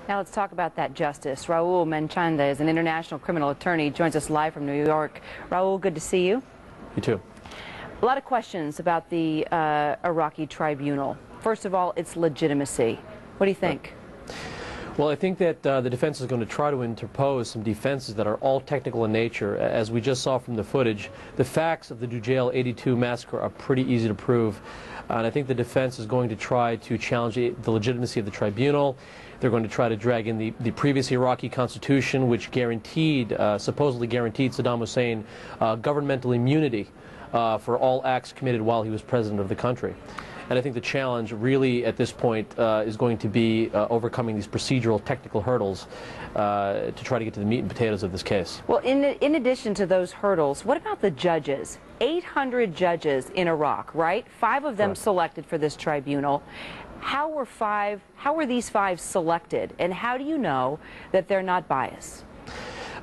Now let's talk about that justice. Rahul Manchanda is an international criminal attorney. He joins us live from New York. Rahul, good to see you. You too. A lot of questions about the Iraqi tribunal. First of all, its legitimacy. What do you think? Well, I think that the defense is going to try to interpose some defenses that are all technical in nature. As we just saw from the footage, the facts of the Dujail 82 massacre are pretty easy to prove. And I think the defense is going to try to challenge the legitimacy of the tribunal. They're going to try to drag in the previous Iraqi constitution, which supposedly guaranteed Saddam Hussein governmental immunity for all acts committed while he was president of the country. And I think the challenge really at this point is going to be overcoming these procedural technical hurdles to try to get to the meat and potatoes of this case. Well, in addition to those hurdles, what about the judges? 800 judges in Iraq, right? 5 of them Correct. Selected for this tribunal. How were these 5 selected? And how do you know that they're not biased?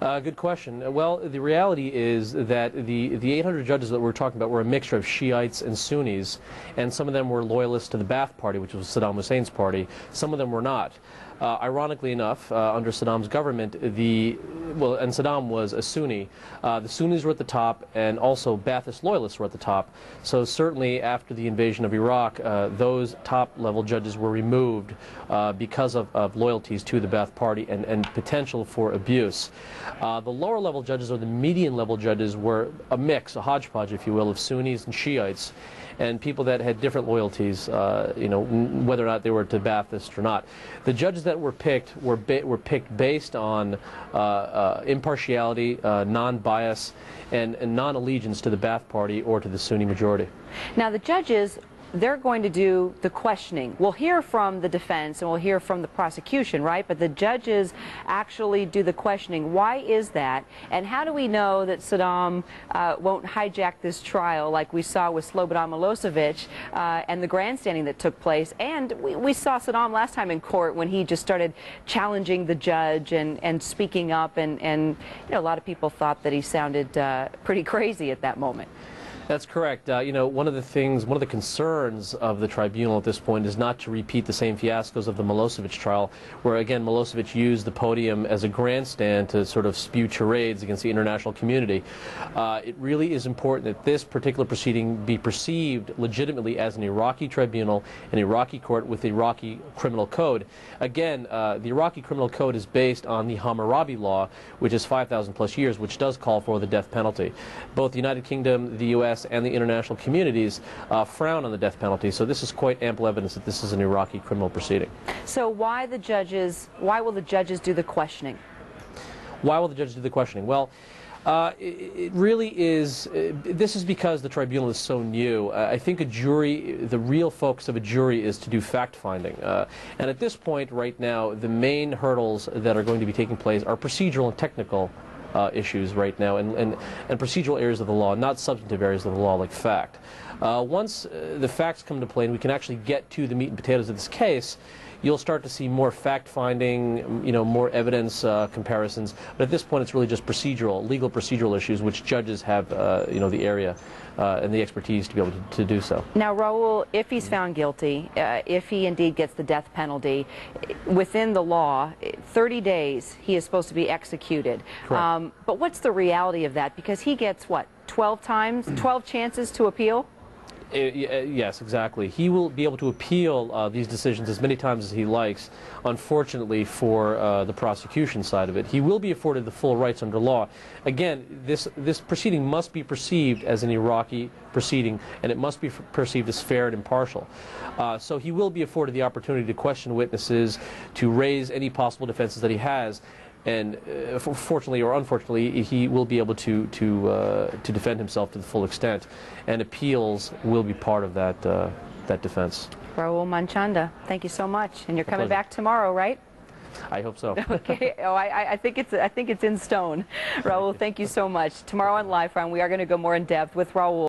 Good question. Well, the reality is that the 800 judges that we're talking about were a mixture of Shiites and Sunnis, and some of them were loyalists to the Ba'ath Party, which was Saddam Hussein's party. Some of them were not. Ironically enough, under Saddam's government, and Saddam was a Sunni, the Sunnis were at the top, and also Ba'athist loyalists were at the top. So certainly after the invasion of Iraq, those top-level judges were removed because of loyalties to the Ba'ath Party and potential for abuse. The lower-level judges, or the median-level judges, were a mix, a hodgepodge, if you will, of Sunnis and Shiites, and people that had different loyalties, whether or not they were to Ba'athists or not. The judges that were picked were picked based on impartiality, non-bias, and non-allegiance to the Ba'ath Party or to the Sunni majority. Now, the judges, they're going to do the questioning. We'll hear from the defense and we'll hear from the prosecution, right? But the judges actually do the questioning. Why is that? And how do we know that Saddam won't hijack this trial like we saw with Slobodan Milosevic and the grandstanding that took place? And we saw Saddam last time in court when he just started challenging the judge and speaking up, and a lot of people thought that he sounded pretty crazy at that moment. That's correct. One of the concerns of the tribunal at this point is not to repeat the same fiascos of the Milosevic trial, where again Milosevic used the podium as a grandstand to sort of spew charades against the international community. It really is important that this particular proceeding be perceived legitimately as an Iraqi tribunal, an Iraqi court with the Iraqi criminal code. Again, the Iraqi criminal code is based on the Hammurabi law, which is 5,000 plus years, which does call for the death penalty. Both the United Kingdom, the U.S., and the international communities frown on the death penalty, so this is quite ample evidence that this is an Iraqi criminal proceeding. So why will the judges do the questioning? Why will the judges do the questioning? Well, it really is, this is because the tribunal is so new. I think a jury, the real focus of a jury is to do fact-finding. And at this point, right now, the main hurdles that are going to be taking place are procedural and technical issues right now, and procedural areas of the law, not substantive areas of the law like fact. Once the facts come into play and we can actually get to the meat and potatoes of this case, you'll start to see more fact-finding, more evidence comparisons. But at this point, it's really just legal procedural issues, which judges have, the area and the expertise to be able to do so. Now, Rahul, if he's found guilty, if he indeed gets the death penalty, within the law, 30 days he is supposed to be executed. Correct. But what's the reality of that? Because he gets, what, 12 chances to appeal? Yes, exactly. He will be able to appeal these decisions as many times as he likes. Unfortunately for the prosecution side of it, he will be afforded the full rights under law. Again, this proceeding must be perceived as an Iraqi proceeding, and it must be perceived as fair and impartial. So he will be afforded the opportunity to question witnesses, to raise any possible defenses that he has. And fortunately or unfortunately, he will be able to defend himself to the full extent, and appeals will be part of that defense. Rahul Manchanda, thank you so much. And you're coming back tomorrow, right? I hope so. Okay. Oh, I think it's in stone. Rahul, thank you so much. Tomorrow on Live Round, we are going to go more in depth with Rahul.